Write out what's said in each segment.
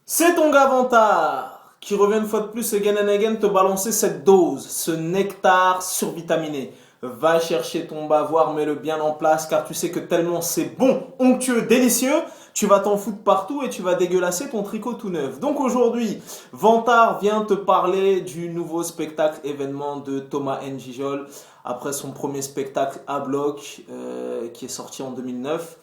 C'est ton gars Vantard qui revient une fois de plus again and again te balancer cette dose, ce nectar survitaminé. Va chercher ton bavoir, mets-le bien en place car tu sais que tellement c'est bon, onctueux, délicieux, tu vas t'en foutre partout et tu vas dégueulasser ton tricot tout neuf. Donc aujourd'hui, Vantard vient te parler du nouveau spectacle événement de Thomas N'Gijol après son premier spectacle à bloc qui est sorti en 2009.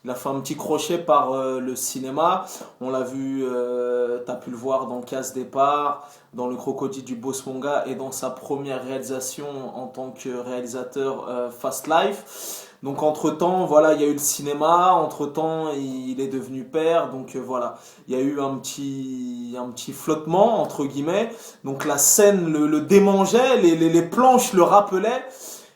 Il a fait un petit crochet par le cinéma. On l'a vu, tu as pu le voir dans Casse Départ, dans Le Crocodile du Bosmonga et dans sa première réalisation en tant que réalisateur Fast Life. Donc entre-temps, voilà, il y a eu le cinéma, entre-temps, il est devenu père, donc voilà, il y a eu un petit flottement, entre guillemets, donc la scène le démangeait, les planches le rappelaient,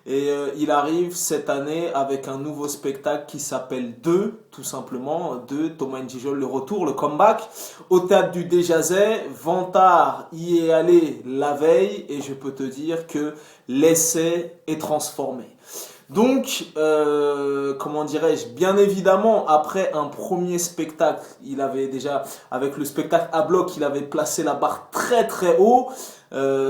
et il arrive cette année avec un nouveau spectacle qui s'appelle 2, tout simplement. 2, Thomas N'Gijol, le retour, le comeback. Au théâtre du Déjazet, Vantard y est allé la veille et je peux te dire que l'essai est transformé. Donc, comment dirais-je, bien évidemment, après un premier spectacle, il avait déjà, avec le spectacle à bloc, il avait placé la barre très très haut.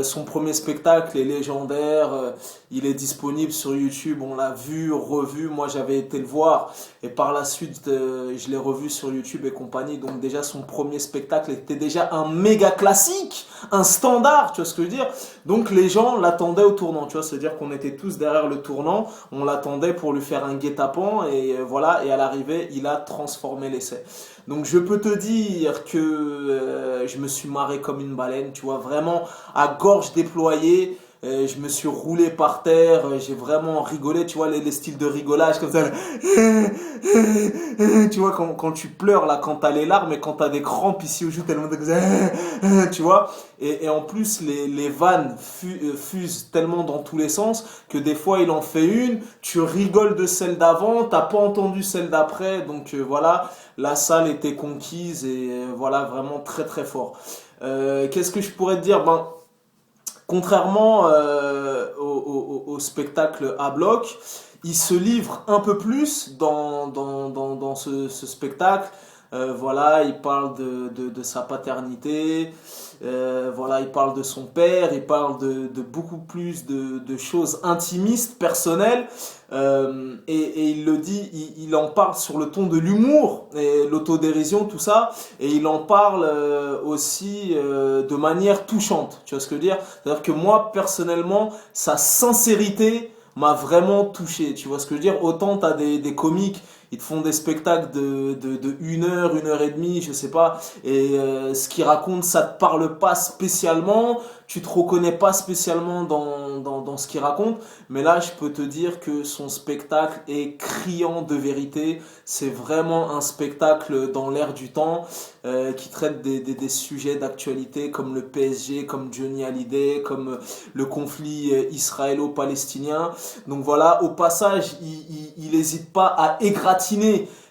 Son premier spectacle est légendaire, il est disponible sur YouTube, on l'a vu, revu, moi j'avais été le voir et par la suite je l'ai revu sur YouTube et compagnie, donc déjà son premier spectacle était déjà un méga classique, un standard, tu vois ce que je veux dire, donc les gens l'attendaient au tournant, tu vois, c'est-à-dire qu'on était tous derrière le tournant, on l'attendait pour lui faire un guet-apens et voilà, et à l'arrivée il a transformé l'essai. Donc je peux te dire que je me suis marré comme une baleine, tu vois, vraiment à gorge déployée. Je me suis roulé par terre, j'ai vraiment rigolé, tu vois, les styles de rigolage comme ça. Tu vois, quand tu pleures là, quand t'as les larmes et quand t'as des crampes ici aux joues, tellement comme ça, tu vois. Et en plus, les vannes fusent tellement dans tous les sens que des fois il en fait une, tu rigoles de celle d'avant, t'as pas entendu celle d'après, donc voilà, la salle était conquise et voilà, vraiment très très fort. Qu'est-ce que je pourrais te dire? Ben, contrairement au spectacle à bloc, il se livre un peu plus dans ce spectacle. Voilà, il parle de sa paternité, voilà, il parle de son père, il parle de beaucoup plus de choses intimistes, personnelles, et il le dit, il en parle sur le ton de l'humour et l'autodérision, tout ça, et il en parle aussi de manière touchante, tu vois ce que je veux dire? C'est-à-dire que moi, personnellement, sa sincérité m'a vraiment touché, tu vois ce que je veux dire? Autant t'as des comiques, ils te font des spectacles de 1 heure et demie, je sais pas, et ce qu'ils racontent, ça te parle pas spécialement, tu te reconnais pas spécialement dans ce qu'il raconte, mais là, je peux te dire que son spectacle est criant de vérité, c'est vraiment un spectacle dans l'air du temps, qui traite des sujets d'actualité comme le PSG, comme Johnny Hallyday, comme le conflit israélo-palestinien. Donc voilà, au passage, il n'hésite pas à égratigner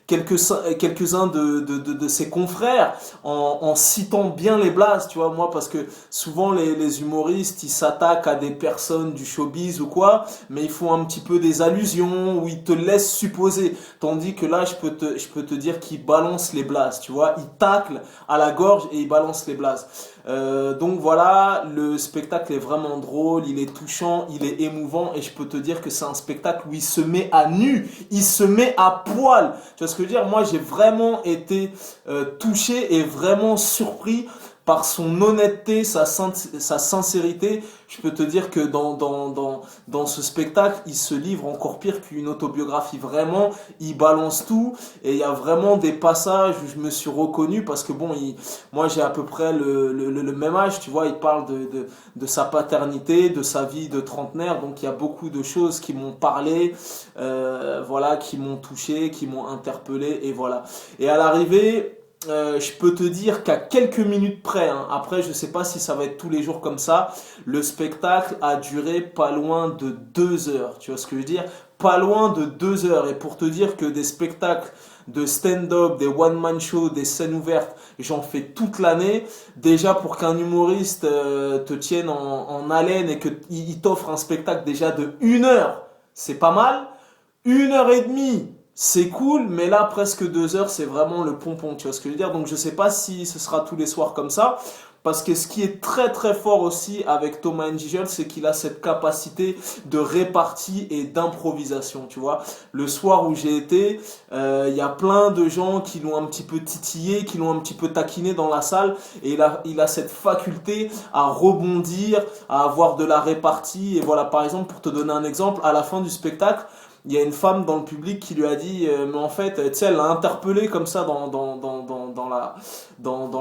quelques-uns de ses confrères en citant bien les blases, tu vois, moi, parce que souvent les humoristes, ils s'attaquent à des personnes du showbiz ou quoi, mais ils font un petit peu des allusions ou ils te laissent supposer, tandis que là, je peux te dire qu'il balance les blases, tu vois, il tacle à la gorge et il balance les blases. Donc voilà, le spectacle est vraiment drôle, il est touchant, il est émouvant et je peux te dire que c'est un spectacle où il se met à nu, il se met à poil. Tu vois ce que je veux dire? Moi j'ai vraiment été touché et vraiment surpris par son honnêteté, sa sincérité. Je peux te dire que dans ce spectacle, il se livre encore pire qu'une autobiographie. Vraiment, il balance tout et il y a vraiment des passages où je me suis reconnu parce que bon, moi j'ai à peu près le même âge, tu vois, il parle de sa paternité, de sa vie de trentenaire, donc il y a beaucoup de choses qui m'ont parlé, voilà, qui m'ont touché, qui m'ont interpellé, et voilà. Et à l'arrivée, je peux te dire qu'à quelques minutes près, hein, après je sais pas si ça va être tous les jours comme ça, le spectacle a duré pas loin de 2 heures, tu vois ce que je veux dire? Pas loin de 2 heures, et pour te dire que des spectacles de stand-up, des one-man shows, des scènes ouvertes, j'en fais toute l'année. Déjà pour qu'un humoriste te tienne en haleine et qu'il t'offre un spectacle déjà de 1 heure, c'est pas mal. 1 heure et demie c'est cool, mais là, presque 2 heures, c'est vraiment le pompon, tu vois ce que je veux dire? Donc, je sais pas si ce sera tous les soirs comme ça, parce que ce qui est très très fort aussi avec Thomas Njigel, c'est qu'il a cette capacité de répartie et d'improvisation, tu vois. Le soir où j'ai été, il y a plein de gens qui l'ont un petit peu titillé, qui l'ont un petit peu taquiné dans la salle, et il a cette faculté à rebondir, à avoir de la répartie, et voilà, par exemple, pour te donner un exemple, à la fin du spectacle, il y a une femme dans le public qui lui a dit, mais en fait, tu sais, elle l'a interpellé comme ça dans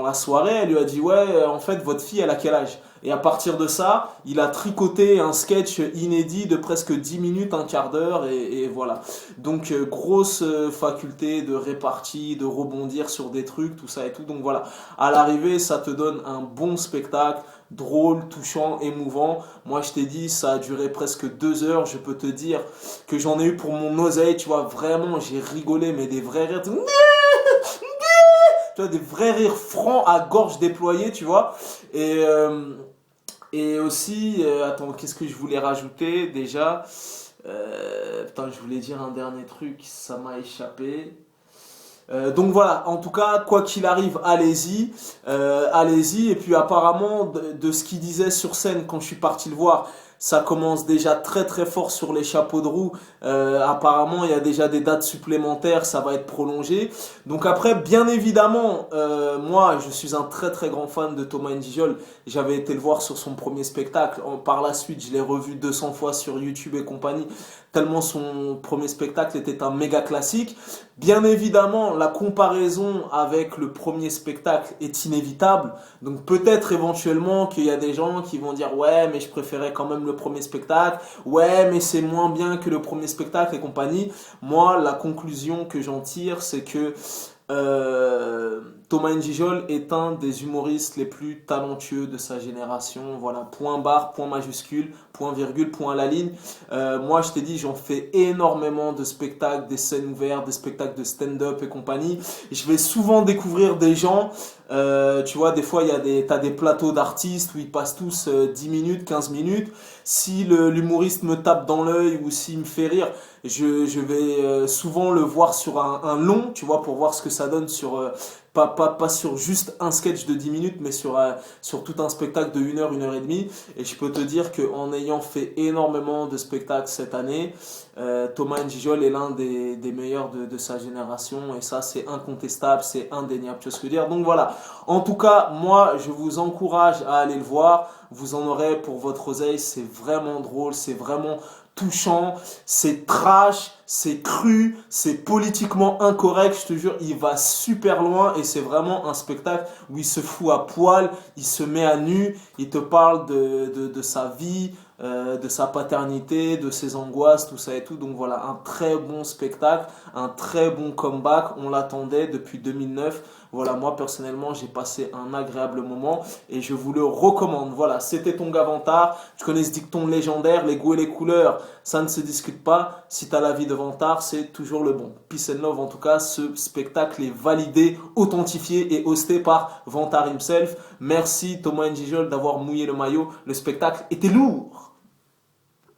la soirée. Elle lui a dit, ouais, en fait, votre fille, elle a quel âge? Et à partir de ça, il a tricoté un sketch inédit de presque 10 minutes, un quart d'heure, et voilà. Donc, grosse faculté de répartie, de rebondir sur des trucs, tout ça et tout. Donc voilà, à l'arrivée, ça te donne un bon spectacle, drôle, touchant, émouvant. Moi, je t'ai dit, ça a duré presque 2 heures. Je peux te dire que j'en ai eu pour mon oseille, tu vois, vraiment, j'ai rigolé, mais des vrais rires, tu vois, des vrais rires francs à gorge déployée, tu vois. Et, euh, et aussi, attends, qu'est-ce que je voulais rajouter déjà? Putain, je voulais dire un dernier truc, ça m'a échappé. Donc voilà, en tout cas, quoi qu'il arrive, allez-y, allez-y. Et puis apparemment, de ce qu'il disait sur scène quand je suis parti le voir, ça commence déjà très très fort sur les chapeaux de roue. Apparemment, il y a déjà des dates supplémentaires, ça va être prolongé. Donc après, bien évidemment, moi, je suis un très très grand fan de Thomas Njijol. J'avais été le voir sur son premier spectacle. Par la suite, je l'ai revu 200 fois sur YouTube et compagnie, tellement son premier spectacle était un méga classique. Bien évidemment, la comparaison avec le premier spectacle est inévitable. Donc peut-être éventuellement qu'il y a des gens qui vont dire ouais mais je préférais quand même le premier spectacle, ouais mais c'est moins bien que le premier spectacle et compagnie. Moi la conclusion que j'en tire c'est que Thomas Njijol est un des humoristes les plus talentueux de sa génération. Voilà, point barre, point majuscule, point virgule, point à la ligne. Moi, je t'ai dit, j'en fais énormément de spectacles, des scènes ouvertes, des spectacles de stand-up et compagnie. Je vais souvent découvrir des gens. Tu vois, des fois, t'as des plateaux d'artistes où ils passent tous 10 minutes, 15 minutes. Si l'humoriste me tape dans l'œil ou s'il me fait rire, je vais souvent le voir sur un long, tu vois, pour voir ce que ça donne sur pas sur juste un sketch de 10 minutes, mais sur tout un spectacle de 1 heure et demie. Et je peux te dire qu'en ayant fait énormément de spectacles cette année, Thomas Njijol est l'un des meilleurs de sa génération. Et ça, c'est incontestable, c'est indéniable. Tu vois ce que je veux dire? Donc voilà. En tout cas, moi, je vous encourage à aller le voir. Vous en aurez pour votre oseille. C'est vraiment drôle, c'est vraiment touchant, c'est trash, c'est cru, c'est politiquement incorrect, je te jure, il va super loin et c'est vraiment un spectacle où il se fout à poil, il se met à nu, il te parle de sa vie, de sa paternité, de ses angoisses, tout ça et tout. Donc voilà, un très bon spectacle, un très bon comeback, on l'attendait depuis 2009. Voilà, moi personnellement, j'ai passé un agréable moment et je vous le recommande. Voilà, c'était ton Gavantard. Tu connais ce dicton légendaire, les goûts et les couleurs, ça ne se discute pas. Si tu as la vie de Vantard, c'est toujours le bon. Peace and love, en tout cas, ce spectacle est validé, authentifié et hosté par Vantard himself. Merci Thomas Njijol d'avoir mouillé le maillot. Le spectacle était lourd.